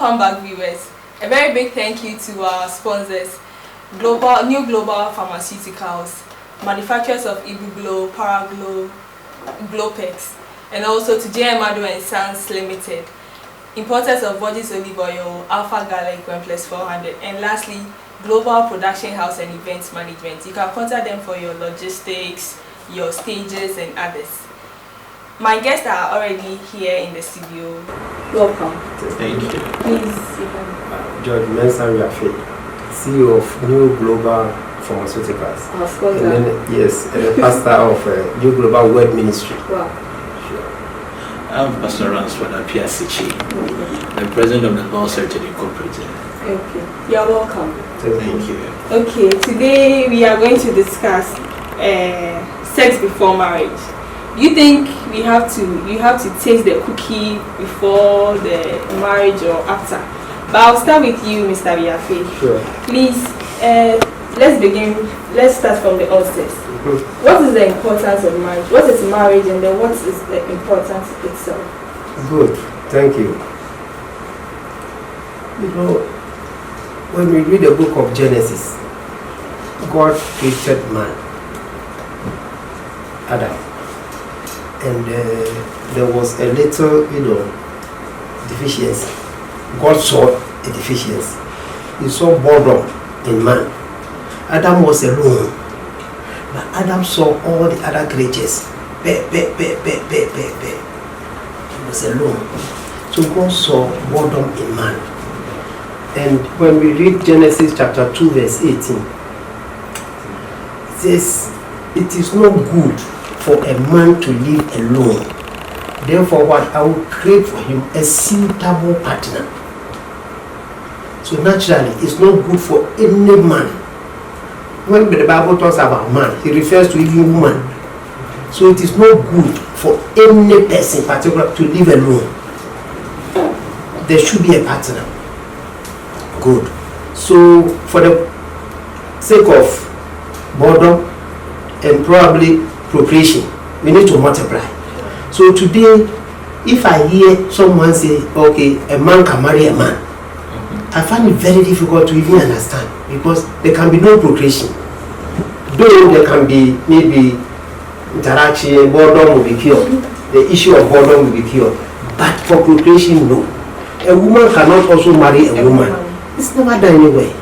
Welcome back, viewers. A very big thank you to our sponsors, New Global Pharmaceuticals, manufacturers of Ibuglo, Paraglo, Glopex, and also to J. Amado and Sons Limited, importers of Virgin Olive Oil, Alpha Garlic 1+400, and lastly, Global Production House and Events Management. You can contact them for your logistics, your stages, and others. My guests are already here in the studio. Welcome. Thank you. Please, George Wiafe, CEO of New Global Pharmaceuticals. Of course. And then, yes, pastor of New Global Word Ministry. Wow. Sure. I'm Pastor Ransford at Sakyi, the president of the Law Certificate Incorporated. Okay. You're welcome. Thank you. Okay, today we are going to discuss sex before marriage. You think you have to taste the cookie before the marriage or after? But I'll start with you, Mr. Wiafe. Sure. Please, let's start from the onset. What is the importance of marriage? What is marriage, and then what is the importance itself? Good, thank you. You know, when we read the book of Genesis, God created man, Adam. And there was a little, deficiency. God saw a deficiency. He saw boredom in man. Adam was alone. But Adam saw all the other creatures. He was alone. So God saw boredom in man. And when we read Genesis chapter 2 verse 18, it says, it is not good for a man to live alone. Therefore, what I will create for him a suitable partner. So naturally, it's not good for any man. When the Bible talks about man, it refers to even woman. So it is not good for any person, in particular, to live alone. There should be a partner. Good. So for the sake of boredom and probably procreation, we need to multiply. So today, if I hear someone say, okay, a man can marry a man, I find it very difficult to even understand, because there can be no procreation. Though there can be maybe interaction, boredom will be cured. The issue of boredom will be cured. But for procreation, no. A woman cannot also marry a woman. It's never done anyway.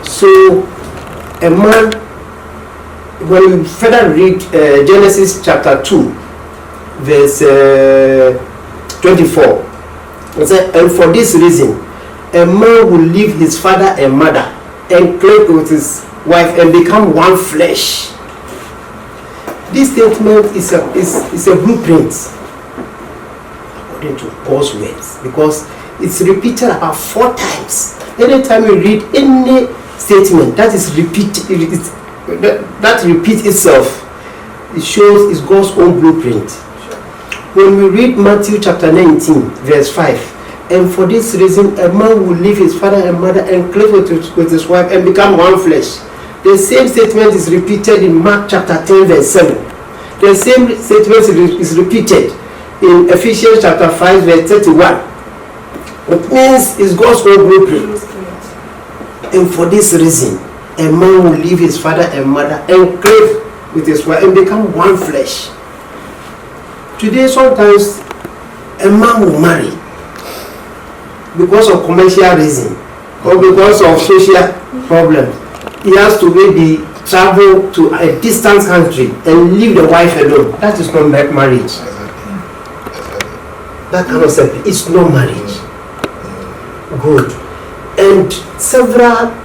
So a man, when you further read Genesis chapter 2, verse 24, it says, and for this reason, a man will leave his father and mother and cleave with his wife and become one flesh. This statement is a blueprint according to God's words, because it's repeated about 4 times. Anytime you read any statement that is that repeats itself, it shows it's God's own blueprint. When we read Matthew chapter 19, verse 5, and for this reason a man will leave his father and mother and cleave with his wife and become one flesh. The same statement is repeated in Mark chapter 10, verse 7. The same statement is repeated in Ephesians chapter 5, verse 31. It means it's God's own blueprint. And for this reason, a man will leave his father and mother and cleave with his wife and become one flesh. Today, sometimes a man will marry because of commercial reason or because of social problems. He has to maybe travel to a distant country and leave the wife alone. That is not marriage. That kind of stuff, it's not marriage. Good. And several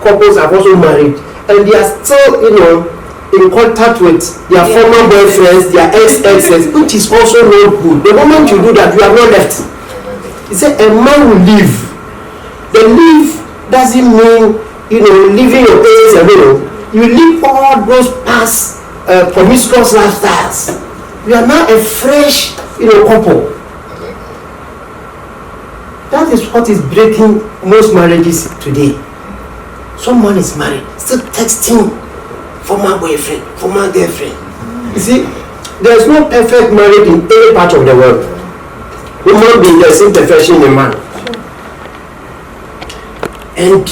couples have also married, and they are still, in contact with their former boyfriends, their ex-exes, which is also not good. The moment you do that, you are not left. He said a man will leave. The leave doesn't mean, leaving your parents alone. You leave all those past promiscuous lifestyles. You are now a fresh, couple. That is what is breaking most marriages today. Someone is married, still texting former boyfriend, former girlfriend. You see, there is no perfect marriage in any part of the world. Human being, there's imperfection in man. And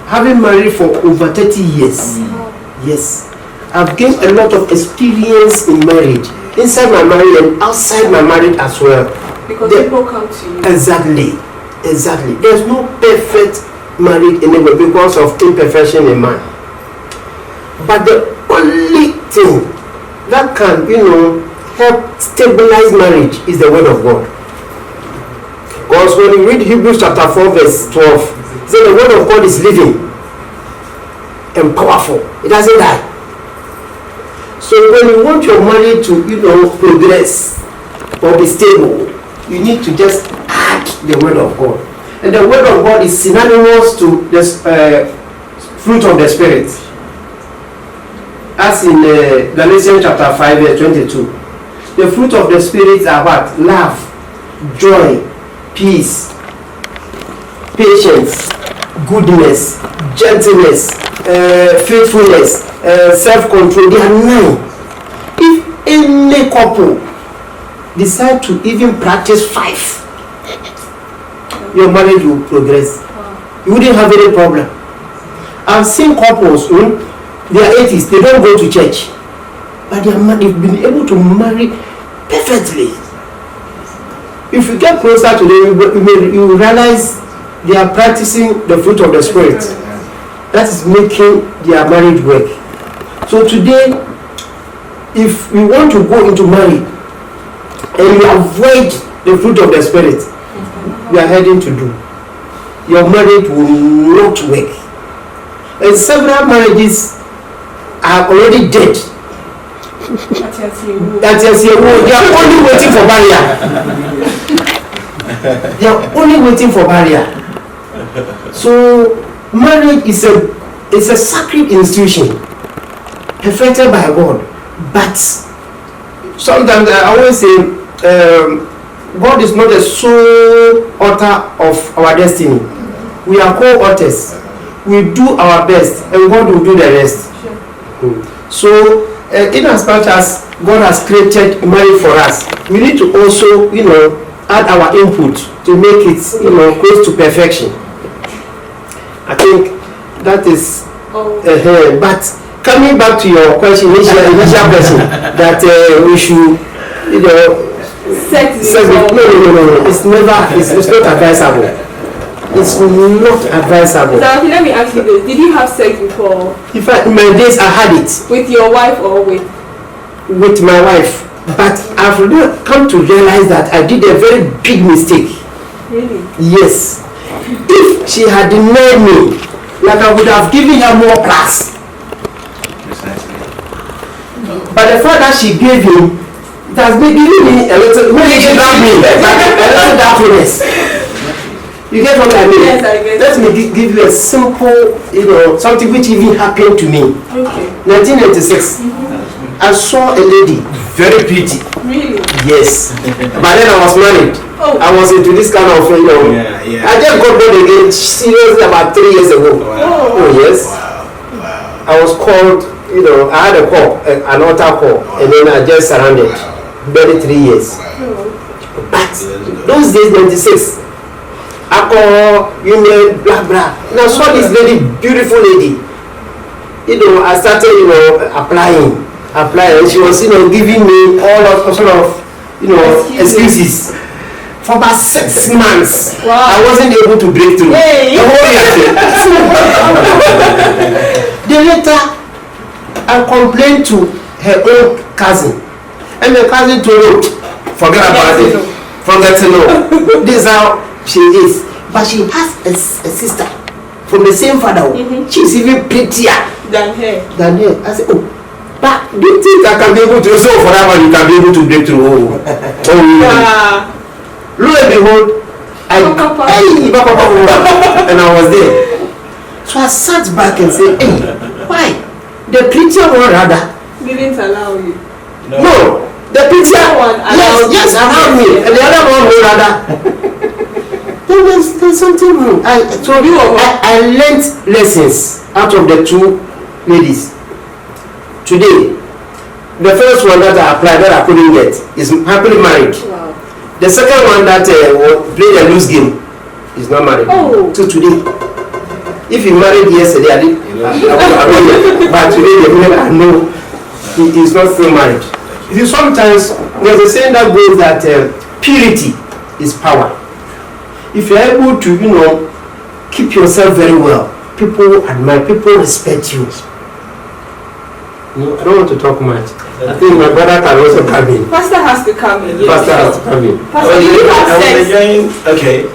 having married for over 30 years, yes, I've gained a lot of experience in marriage, inside my marriage and outside my marriage as well. Because people come to you. Exactly. There's no perfect marriage anywhere because of imperfection in man. But the only thing that can, help stabilize marriage is the word of God. Because when you read Hebrews chapter 4 verse 12, it says the word of God is living and powerful. It doesn't die. So when you want your marriage to, progress or be stable, you need to just add the word of God. And the word of God is synonymous to the fruit of the Spirit. As in Galatians chapter 5 verse 22. The fruit of the Spirit are what? Love, joy, peace, patience, goodness, gentleness, faithfulness, self-control. They are 9. If any couple decide to even practice 5, your marriage will progress. You wouldn't have any problem. I've seen couples, they are atheists, they don't go to church, but they've been able to marry perfectly. If you get closer to them, you realize they are practicing the fruit of the Spirit. That is making their marriage work. So today, if we want to go into marriage and you avoid the fruit of the Spirit, you are heading to do, your marriage will not work. And several marriages are already dead. They are only waiting for barrier. They are only waiting for barrier. So marriage is a sacred institution perfected by God. But sometimes I always say God is not the sole author of our destiny. We are co-authors. We do our best and God will do the rest. So in as much as God has created marriage for us, we need to also, add our input to make it, close to perfection. I think that is, but coming back to your question, initial question, that we should, Sex. No. It's not advisable. It's not advisable. So let me ask you this: did you have sex before? In fact, in my days I had it. With your wife or with? With my wife. But I've come to realize that I did a very big mistake. Really? Yes. If she had denied me, like I would have given her more plus. But the fact that she gave him, it has been giving me a little, maybe she loved me, a little darkness. You get what I mean? Yes, I get. Let me give you a simple, something which even happened to me. Okay. 1996. I saw a lady, very pretty. Really? Yes. But then I was married. Oh. I was into this kind of, I just got born again seriously about 3 years ago. Wow. Oh yes. Wow. I was called, I had a call, an altar call, and then I just surrendered. Barely 3 years. But those days, 96. Alcohol, blah blah. And I saw this lady, beautiful lady. I started, applying. And she was, giving me all of sort of, excuses. For about 6 months, wow. I wasn't able to break through. Hey. The whole year. Then later, I complained to her own cousin, and the cousin told her, forget about it. Forget to know. This is how she is. But she has a sister from the same father. She's even prettier than her. I said, but do you think I can be able to, so forever you can be able to break through? Lo and behold, and I was there. So I sat back and said, hey, why? The prettier one rather didn't allow you. No, the prettier one yes, allowed me, and the other one would rather. There's something wrong. I learned lessons out of the 2 ladies. Today, the first one that I applied that I couldn't get is happily married. Wow. The second one that played a loose game is not married. Oh. To today. If he married yesterday, I but today I know he is not still married. You see, sometimes there's a saying that goes that purity is power. If you're able to, keep yourself very well, people admire, people respect you. I don't want to talk much. I think my brother can also come in. Pastor has to come in. Yes. Pastor has to come in. Pastor, did you have sex? Okay.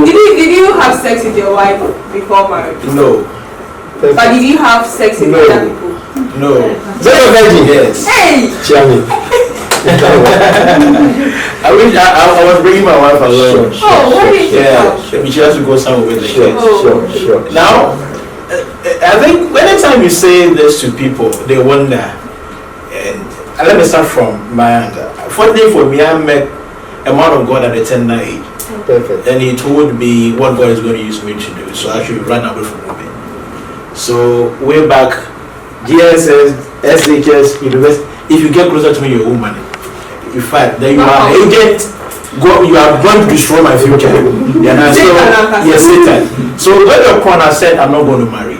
Did you have sex with your wife before marriage? No. But did you have sex with other people? No. Very virgin. Yes. Hey! Chairman. I wish I was bringing my wife along. Oh, why did you have? She has to go somewhere with the kids. Sure. Now, I think anytime you say this to people, they wonder. And let me start from my angle. Fortunately for me, I met a man of God at a tender age. Perfect. And he told me what God is going to use me to do. So I should run away from women. So way back, GSS, SHS, university, if you get closer to me, you're a woman. In fact, then you are an agent. You are going to destroy my future. Yes, Satan. So when the corner said, I'm not going to marry.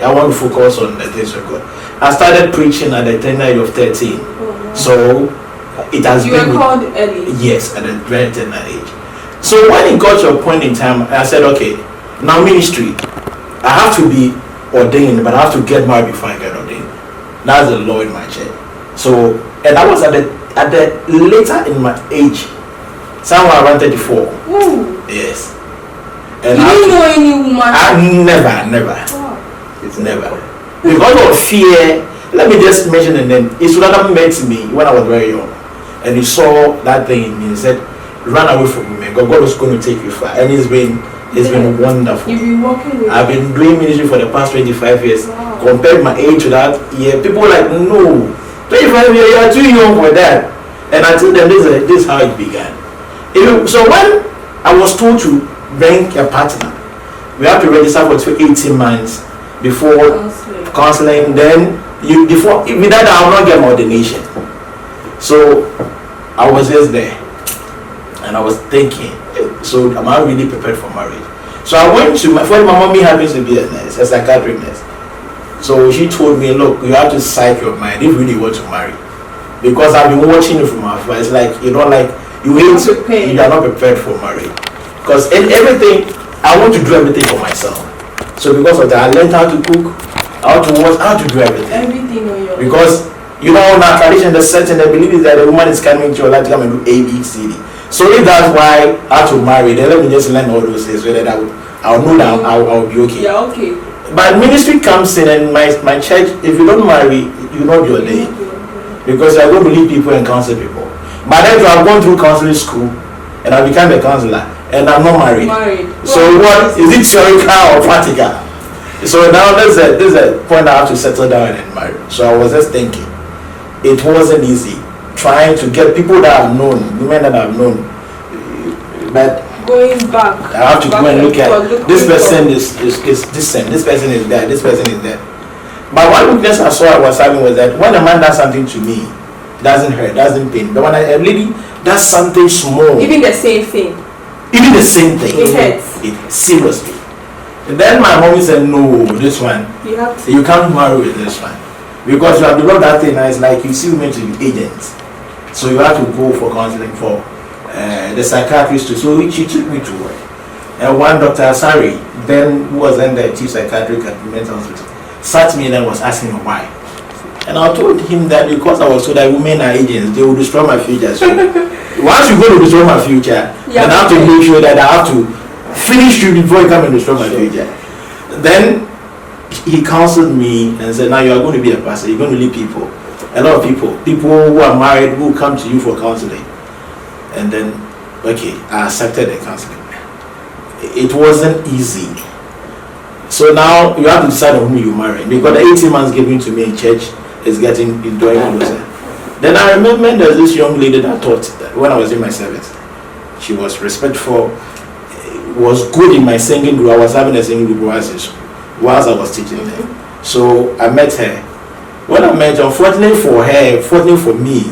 I want to focus on the things of God. I started preaching at the tender age of 13. So it has been. You were called early. Yes, at a very tender age. So when it got to a point in time, I said, okay, now ministry, I have to be ordained, but I have to get married before I get ordained. That's the law in my church. So, and I was at the later in my age, somewhere around 34. Ooh. Yes. And you didn't know any woman? Never. Wow. It's never. Because of fear, let me just mention the name. His brother met me when I was very young. And he saw that thing in me and said, run away from me. God is going to take you far. And it's been wonderful. You've been working with I've been doing ministry for the past 25 years. Wow. Compared my age to that, people are like, no, 25 years, you are too young for that. And I told them this is how it began. So when I was told to bring a partner, we have to register for 18 months before counseling. Then with that I will not get my ordination. So I was just there and I was thinking, so am I really prepared for marriage? So I went to my mommy happens to be a nurse, a psychiatric nurse. So she told me, look, you have to psych your mind if you really want to marry. Because I've been watching you from afar. It's like you are not prepared for marriage. Because in everything, I want to do everything for myself. So because of that, I learned how to cook, how to wash, how to do everything. Everything on your Because now tradition, the certain they believe is that a woman is coming into your life to come and do A, B, C, D. So if that's why I have to marry, then let me just learn all those things so that I'll know that I'll be okay. Yeah, okay. But ministry comes in and my church, if you don't marry, you not your day. Because I don't believe people and counsel people. But then I've gone through counseling school and I became a counselor and I'm not married. So what is it, theoretical or practical? So now there's a point I have to settle down and marry. So I was just thinking, it wasn't easy trying to get people that I've known, women that I've known. But going back, I have to go and look at this person is this and this person is that, this person is that. But one weakness I saw I was having was that when a man does something to me, it doesn't hurt, doesn't pain. But when a lady does something small, even the same thing, it hurts. It seriously. And then my mom said, no, this one, you can't marry with this one. Because you have developed that thing, and it's like you see women to be agents. So you have to go for counseling for the psychiatrist too. So she took me to work. And one doctor, then who was then the chief psychiatric at the mental hospital, sat me and was asking me why. And I told him that because I was told that women are agents, they will destroy my future. So once you go to destroy my future, then I have to make sure that I have to finish you before you come and destroy my future. Then he counseled me and said, now you are going to be a pastor, you're going to lead people. A lot of people who are married who come to you for counseling. And then, okay, I accepted the counseling. It wasn't easy. So now you have to decide on who you marry. Because the 18 months given to me in church is getting closer. Then I remember there's this young lady that taught that when I was in my service. She was respectful, was good in my singing group. I was having a singing group whilst I was teaching them. So I met her. When I met her, unfortunately for her, fortunately for me,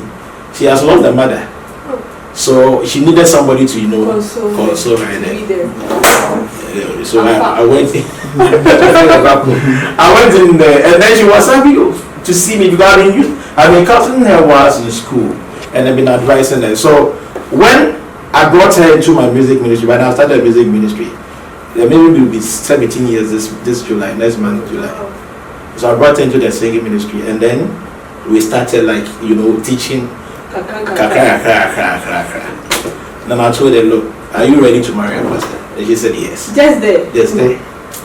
she has lost her mother. So she needed somebody to, console her. So I went in. I went in there, and then she was happy to see me because I've been counseling her while in school, and I've been advising her. So when I brought her into my music ministry, when I started music ministry, maybe it will be 17 years this July, next month July. So I brought her into the singing ministry, and then we started teaching. Then I told her, look, are you ready to marry a pastor? And she said yes. Just there? Just there.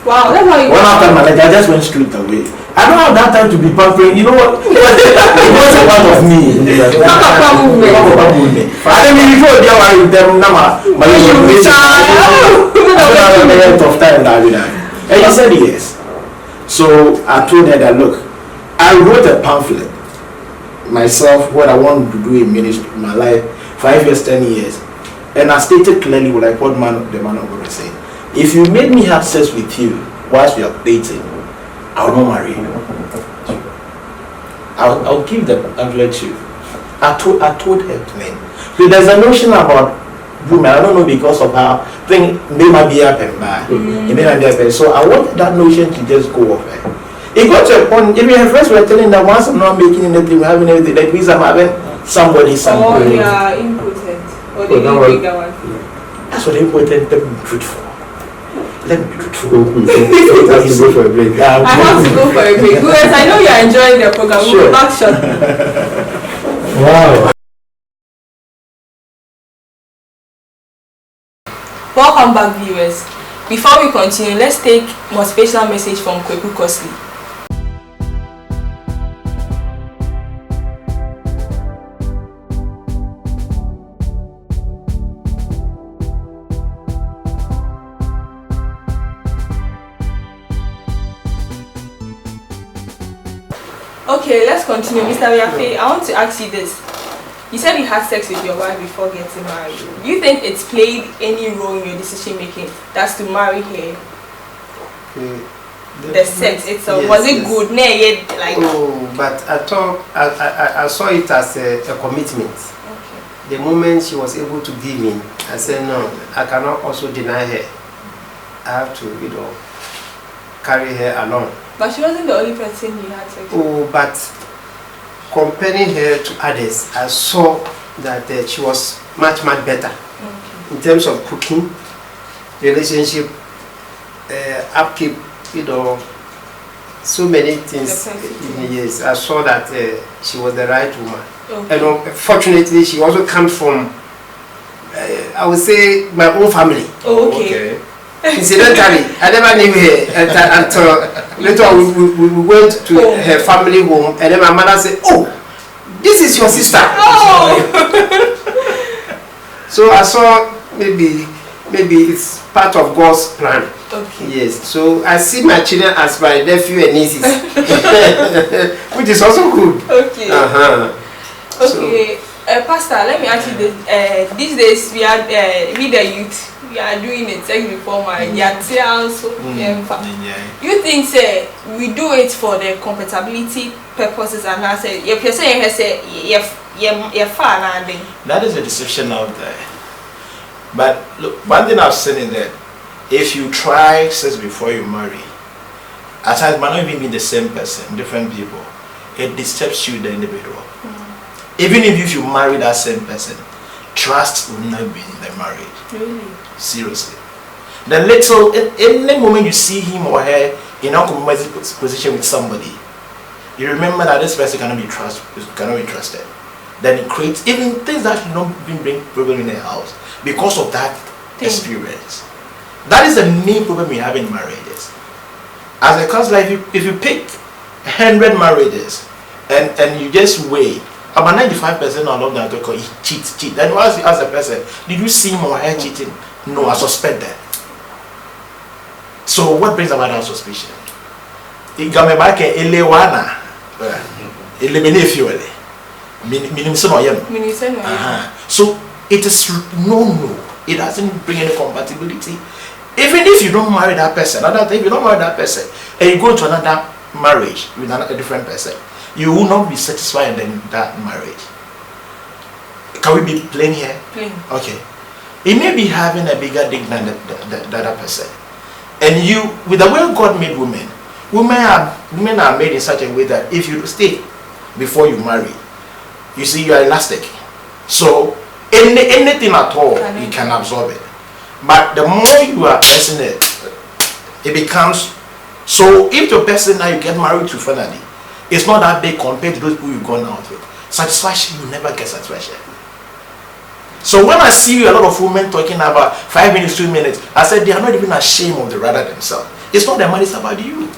Wow, that's how you... One after my I just went straight away. I don't have that time to be pampering. You know what? It was a part of me. I didn't mean before they were with them. I had a tough time. And she said yes. So I told her that, look, I wrote a pamphlet myself, what I want to do in ministry, in my life, 5 years, 10 years. And I stated clearly what the man of God was saying. If you made me have sex with you whilst we are dating, I will not marry you. I'll give the pamphlet to you. I told her to me. So there's a notion about women, I don't know, because of how thing they might be up and bad. So I wanted that notion to just go off her. It got to a point, if your friends were telling that once I'm not making anything, we're having everything, that means I'm having somebody. Oh, yeah, impotent. Or they didn't take that one. That's what impotent. Let me be truthful. Let me be truthful. I have to go for a break. I have to go for a break. Because I know you're enjoying the program. Sure. We'll back short. Wow. Welcome back, viewers. Before we continue, let's take motivational message from Kweku Kosley. Okay, let's continue. Mr. Wiafe, I want to ask you this. You said you had sex with your wife before getting married. Do you think it's played any role in your decision making? That's to marry her? The sex itself, yes, was it good? But I thought I saw it as a commitment. Okay. The moment she was able to give in, I said no, I cannot also deny her. I have to, carry her along. But she wasn't the only person you had sex with. But comparing her to others, I saw that she was much better in terms of cooking, relationship, upkeep, so many things. Yes, I saw that she was the right woman. Okay. And fortunately, she also comes from, I would say, my own family. Oh, okay. Incidentally, I never knew her until later on we went to her family home, and then my mother said, "Oh, this is your sister." Oh. So I saw maybe it's part of God's plan. Okay. Yes. So I see my children as my nephew and nieces, which is also good. Okay. Okay. So, Pastor, let me ask you this. These days we are with the youth. We are doing it before marriage. You think we do it for the compatibility purposes, and I say if you say that is a deception out there. But look, one thing I've seen is that if you try sex before you marry, at times it might not even be the same person, different people. It disturbs you, the individual. Even if you marry that same person, trust will not be in the marriage. Really? Seriously. The little, in the moment you see him or her in a compromising position with somebody, you remember that this person cannot be trusted. Then it creates even things that should not bring problem in the house because of that experience. That is the main problem we have in marriages. As a counselor, if you pick 100 marriages and you just weigh, about 95% of them talk cheat. Then once you ask the person, did you see him or her cheating? No, I suspect that. So what brings about that suspicion? So it is no. It doesn't bring any compatibility. Even if you don't marry that person, if you don't marry that person and you go to another marriage with a different person, you will not be satisfied in that marriage. Can we be plain here? Plain. Okay. He may be having a bigger dick than the other person. And you, with the way God made women are made in such a way that if you stay before you marry, you see you are elastic. So anything at all, you can absorb it. But the more you are pressing it, it becomes, so if the person that you get married to finally, it's not that big compared to those people you've gone out with. Satisfaction, you never get satisfaction. So when I see a lot of women talking about 5 minutes, 2 minutes, I said they are not even ashamed of the rather themselves. It's not the money, it's about you.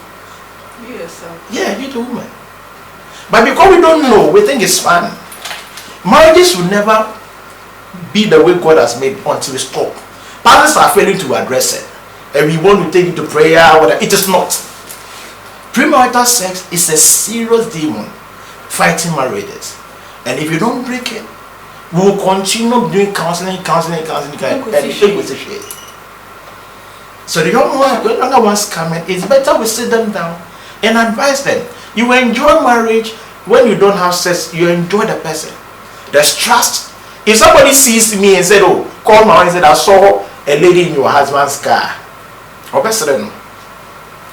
You yourself. Yeah, you the woman. But because we don't know, we think it's fun. Marriages will never be the way God has made until we stop. Pastors are failing to address it. And we want to take it to prayer, whatever. It is not. Premarital sex is a serious demon fighting marriages. And if you don't break it, we will continue doing counseling, and take with the shade. So the younger ones coming, it's better we sit them down and advise them. You enjoy marriage when you don't have sex, you enjoy the person. There's trust. If somebody sees me and said, oh, call my and said, I saw a lady in your husband's car.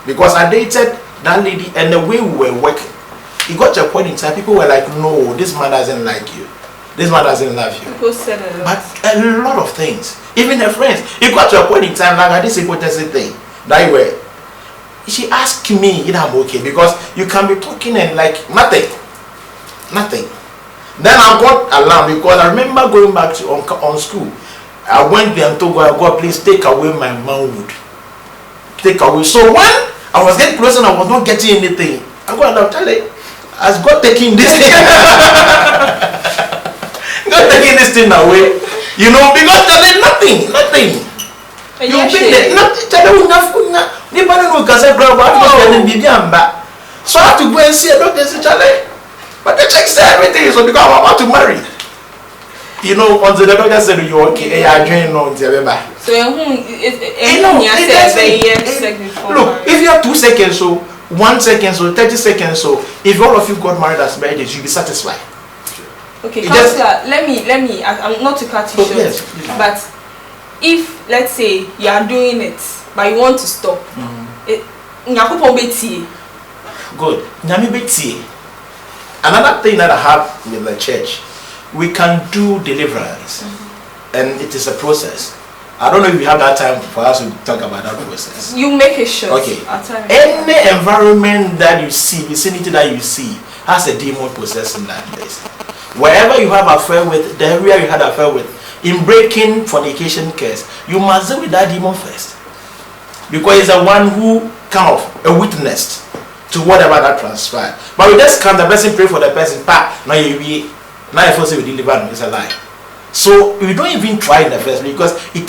Because I dated that lady and the way we were working, it got to a point in time, people were like, no, this man doesn't like you. This man doesn't love you. People said a lot. But a lot of things. Even her friends. It got to a point in time, like this hypothesis thing. That way. She asked me if I'm okay. Because you can be talking and like nothing. Nothing. Then I got alarmed because I remember going back to on school. I went there and told God, please take away my manhood. Take away. So when I was getting closer and I was not getting anything, I got to tell you, has God taking this thing? God taking this thing away. You know, because there's nothing. You've been there. So I have to go and see a doctor and say, Charlie, but the check said everything is so because I'm about to marry. You know, until the doctor said you're okay, I join on the other. So look, if you have 2 seconds, so 1 second, so 30 seconds, so if all of you got married as marriages, you'll be satisfied. Okay, Counselor, let me. I'm not to cut you short, yes, but if let's say you are doing it, but you want to stop, good. Another thing that I have with the church, we can do deliverance, and it is a process. I don't know if you have that time for us to talk about that process. You make it short. Okay. Any environment that you see, vicinity that you see, has a demon possessing that place. Wherever you have affair with, the area you had affair with, in breaking fornication case, you must deal with that demon first. Because it's the one who kind of a witness to whatever that transpired. But we just come, the person pray for the person, now you first say we deliver them, it's a lie. So we don't even try in the first place because it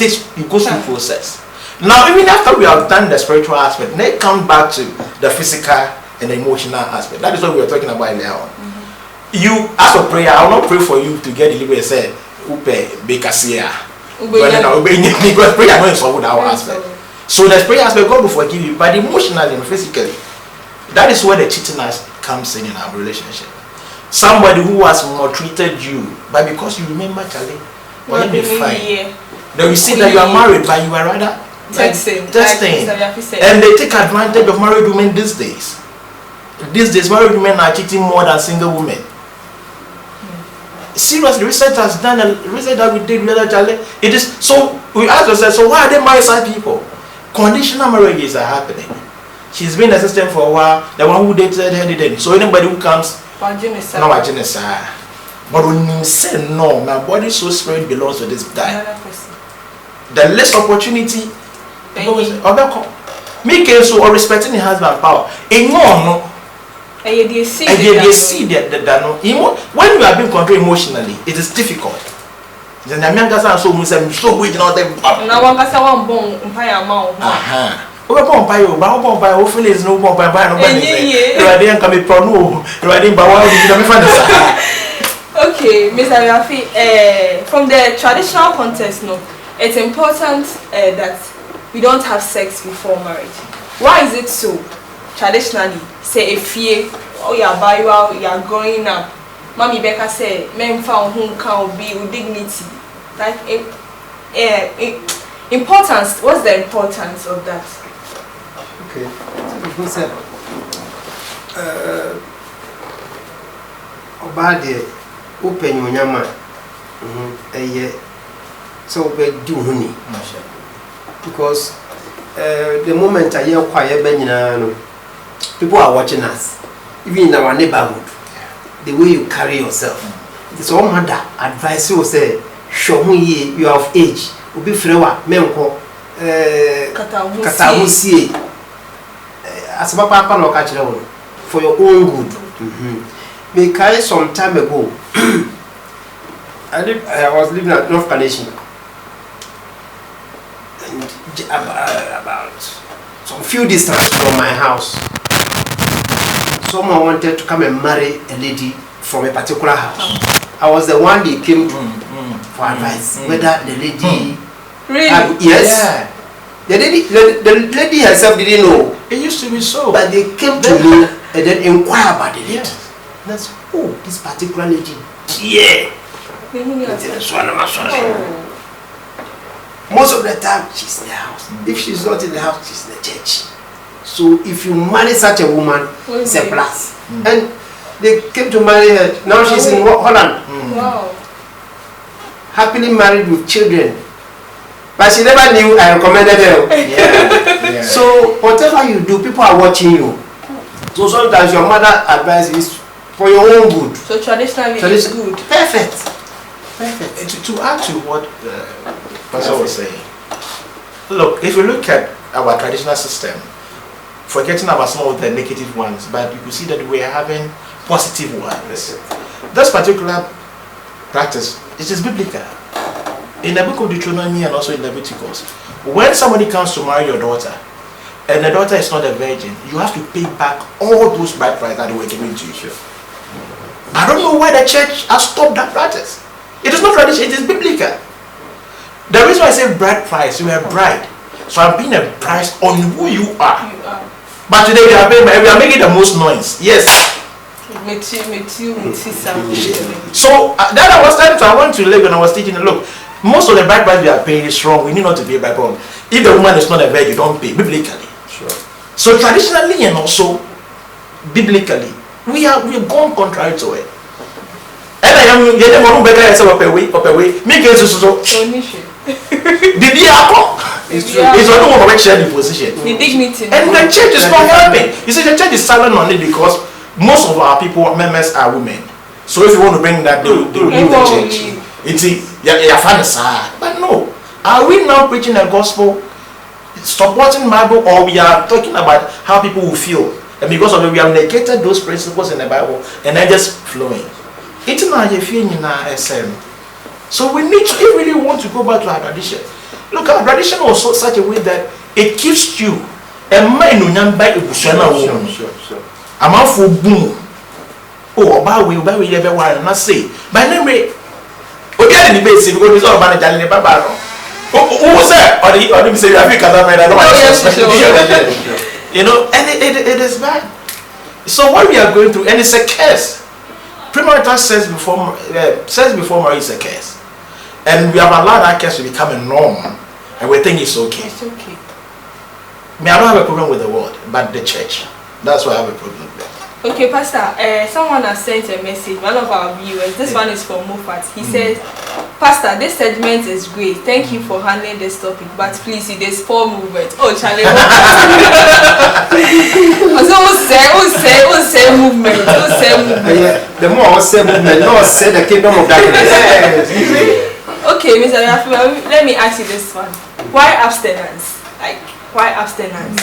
goes through process. Now even after we have done the spiritual aspect, then it comes back to the physical and the emotional aspect. That is what we were talking about earlier on. You ask for prayer, I will not pray for you to get delivered and say, because prayer is not our aspect. So the prayer aspect, God will forgive you, but emotionally and physically, that is where the cheating comes in our relationship. Somebody who has maltreated you, but because you remember, Charlie, when you fine, then you see that you are married, but you are rather testing. And they take advantage of married women these days. These days, married women are cheating more than single women. Seriously, research has done research that we did with Charlie. It is so we ask ourselves, so why are they married such people? Conditional marriages are happening. She's been in the system for a while. The one who dated her didn't. So anybody who comes, no, but when you say no, my body, soul, spirit belongs to this guy. The less opportunity, me so or respecting the husband power. No. When you are being controlled emotionally, it is difficult. Then the man doesn't so much. I'm so weak now. Now one person one bone umpire amount. Okay, Mr. Wiafe, from the traditional context, no, it's important that we don't have sex before marriage. Why is it so? Traditionally, say if you are growing up, Mommy Becca said, men found whom can be with dignity. Like, importance. What's the importance of that? Okay. Who said? Obade, open your yama. So we do honey. Because the moment I hear quiet Benina, people are watching us, even in our neighborhood. The way you carry yourself. It's all mother advice you say, show me you are of age. Ubi frewa, menko, katahusi. As papa no catch for your own good. Me carry some time ago. I was living at North Carnation. And about some few distance from my house, someone wanted to come and marry a lady from a particular house. I was the one they came to for advice. Whether the lady... Really? Yes. Yeah. The lady herself didn't know. It used to be so. But they came to me and then inquire about the lady. Yes. That's, oh, this particular lady. Yeah. Most of the time, she's in the house. If she's not in the house, she's in the church. So if you marry such a woman, it's a plus. And they came to marry her. Now she's in Holland. Wow. Happily married with children. But she never knew I recommended her. Yeah. So whatever you do, people are watching you. So sometimes your mother advice is for your own good. So traditionally it's good. Perfect. To add to what Pastor was saying, look, if you look at our traditional system, forgetting about some of the negative ones, but you can see that we are having positive ones. This particular practice is biblical. In the book of Deuteronomy and also in Leviticus, when somebody comes to marry your daughter, and the daughter is not a virgin, you have to pay back all those bride prices that were given to you. I don't know why the church has stopped that practice. It is not tradition, it is biblical. The reason why I say bride price, you are a bride. So I'm being a price on who you are. But today we are making the most noise. Yes. So that I was telling you, I went to live and I was teaching, look, most of the bride price we are paying is wrong. We need not to pay bride price. If the woman is not a virgin, you don't pay biblically. Sure. So traditionally and also biblically, we have gone contrary to it. And I am getting one better as up away. Me get so. Did you come? It's true. It's not one of share the position. The dignity. And the church is not helping. You see, the church is silent on it because most of our people, members, are women. So if you want to bring that, they will leave the church. It's but no. Are we now preaching the gospel, supporting Bible, or we are talking about how people will feel? And because of it, we have negated those principles in the Bible and they're just flowing. It's not a feeling in our SM. So we need to, if we really want to go back to our tradition. Look, our tradition was such a way that it keeps you. And my no by a sure. I'm out for boom. Oh, about we never want to say. By name, we get in the base because it's all about the Jalene Baba. Who was that? Or the say, I think I don't you know, and it is bad. So what we are going through, and it's a curse. Premarital sex before marriage is a curse. And we have allowed that curse to become a norm. And we think it's okay. It's okay. I mean, I don't have a problem with the world, but the church. That's why I have a problem with that. Okay, Pastor, someone has sent a message, one of our viewers. This one is from Mofat. He says, Pastor, this segment is great. Thank you for handling this topic, but please, there's 4 movements. Oh, Charlie. Who say movement? The more I say movement, the more I say the kingdom of darkness. Okay, Mr. Wiafe, let me ask you this one. Why abstinence? Like, why abstinence?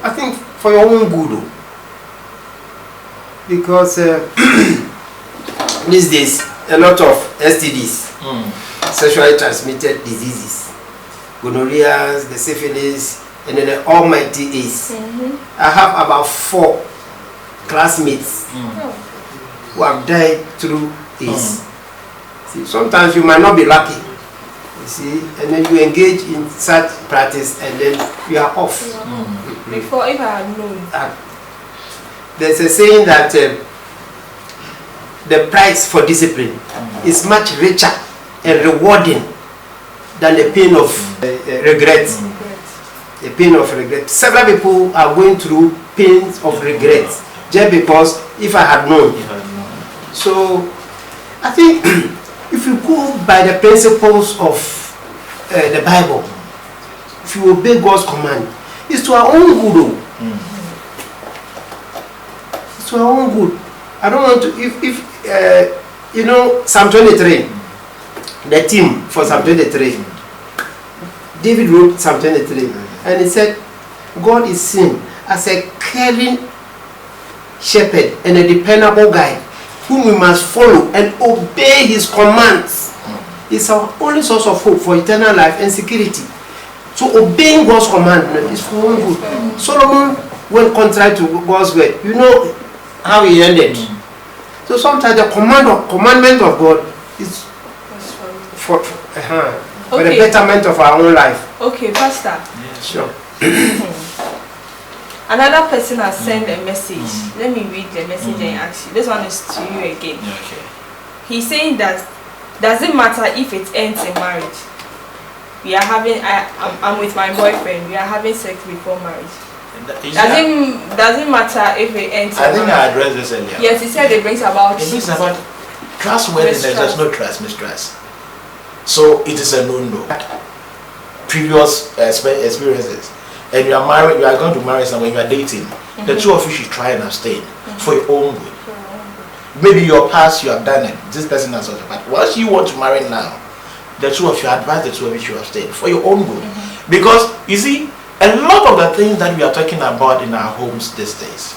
I think for your own good. Because these days, a lot of STDs, sexually transmitted diseases, gonorrhea, the syphilis, and then the almighty AIDS. I have about 4 classmates who have died through AIDS. See, sometimes you might not be lucky, you see, and then you engage in such practice and then you are off. Before, if I had known. There's a saying that the price for discipline is much richer and rewarding than the pain of regret. The pain of regret. Several people are going through pains of regret just because if I had known. So I think if you go by the principles of the Bible, if you obey God's command, it's to our own good. It's to our own good. I don't want to, if you know, Psalm 23, the theme for Psalm 23, David wrote Psalm 23, and he said, God is seen as a caring shepherd and a dependable guide whom we must follow and obey his commands. It's our only source of hope for eternal life and security. So obeying God's command is for one good. Solomon went contrary to God's word. You know how he ended. So sometimes the commandment of God is for the betterment of our own life. Okay, Pastor. Yeah, sure. Another person has sent a message. Let me read the message and ask you. This one is to you again. Okay. He's saying that does it matter if it ends in marriage? We are having. I'm with my boyfriend. We are having sex before marriage. Does it matter if it ends? I think I addressed this earlier. Yes, he said it brings about. It brings about trustworthiness. There's no trust, mistrust. So it is a no-no. Previous experiences, and you are married. You are going to marry someone. You are dating. The two of you should try and abstain for your own good. Maybe your past you have done it. This person has also. But once you want to marry now, the two of you advise the two of you should abstain for your own good. Because you see, a lot of the things that we are talking about in our homes these days,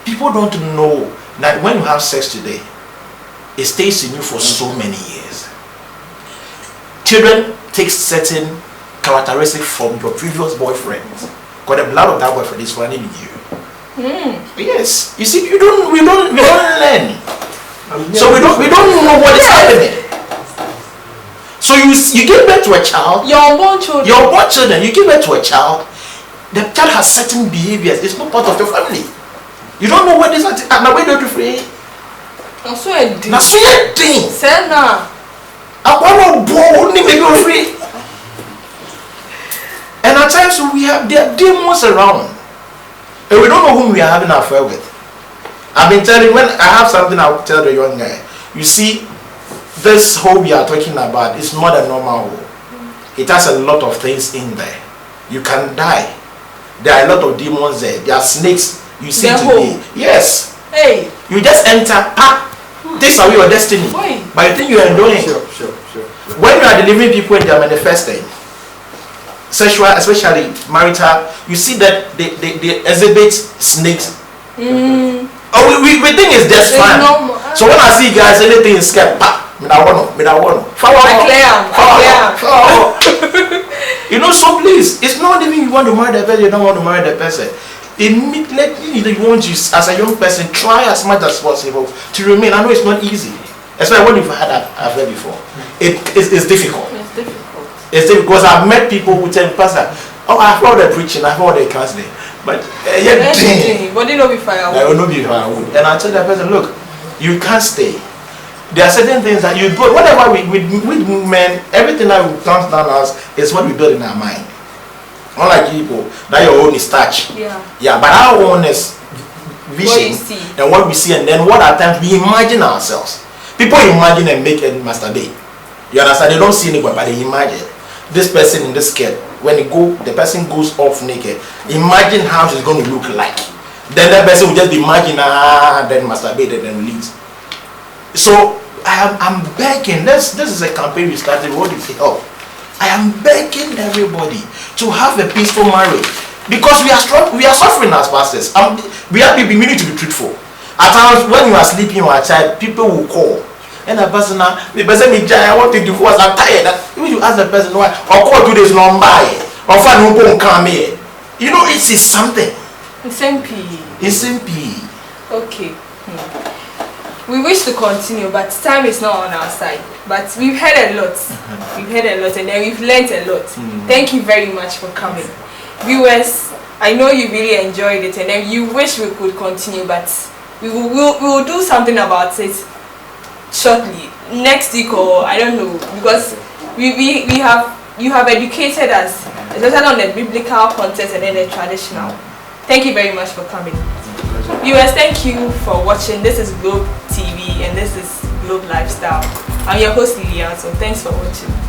people don't know that when you have sex today, it stays in you for so many years. Children take certain characteristics from your previous boyfriend. Because the blood of that boyfriend is running in you. Yes, you see, we don't learn. So we don't know what is happening. So you give birth to a child. Your unborn children. Your unborn children. You give birth to a child. The child has certain behaviors. It's not part of your family. You don't know what this is. Now where do you free? Now so a thing. Senna. I want to born maybe free. And at times there are demons around. And we don't know whom we are having an affair with. I've been telling, when I have something I'll tell the young guy. You see, this home we are talking about is not a normal home. It has a lot of things in there. You can die. There are a lot of demons there. There are snakes you see today. Yes. Hey. You just enter, takes away your destiny. But you think you are doing it. Sure. When you are delivering people and they are manifesting, sexual, especially marital, you see that they exhibit snakes. Oh, we think it's just fun. So when I see guys, anything is scared. Me da want. You know, so please, it's not even you want to marry the person, you don't want to marry the person. Immediately you want to, as a young person, try as much as possible to remain. I know it's not easy, especially when you've had that affair before. It's difficult. It's difficult because I've met people who tell me, Pastor, oh, I've heard the preaching, I've heard the counseling, but but they don't be firewood. I will not be firewood. And I tell that person, look, you can't stay. There are certain things that you build. Whatever with men, everything that comes down us is what we build in our mind. Unlike people, that your own is touch. Yeah, but our own is vision and what we see, and then what at times we imagine ourselves. People imagine and make and masturbate. You understand? They don't see anybody, but they imagine this person in this skirt. When the person goes off naked, imagine how she's going to look like. Then that person will just imagine, then masturbate and then leaves. So I'm begging. This is a campaign we started. What do you think? Oh, I am begging everybody to have a peaceful marriage because we are suffering as pastors. We need to be truthful. At times when you are sleeping or outside, people will call. And the person I want to divorce. I'm tired. When you ask the person why, or call 2 days long by, or find who won't come here. You know, it is something. It's MP. Okay. We wish to continue, but time is not on our side. But we've heard a lot. And then we've learned a lot. Thank you very much for coming. Viewers, I know you really enjoyed it, and then you wish we could continue, but we will do something about it shortly, next week or I don't know, because you have educated us, especially on the biblical context and then the traditional. Thank you very much for coming. Viewers, thank you for watching. This is Globe TV and this is Globe Lifestyle. I'm your host Lilian, so thanks for watching.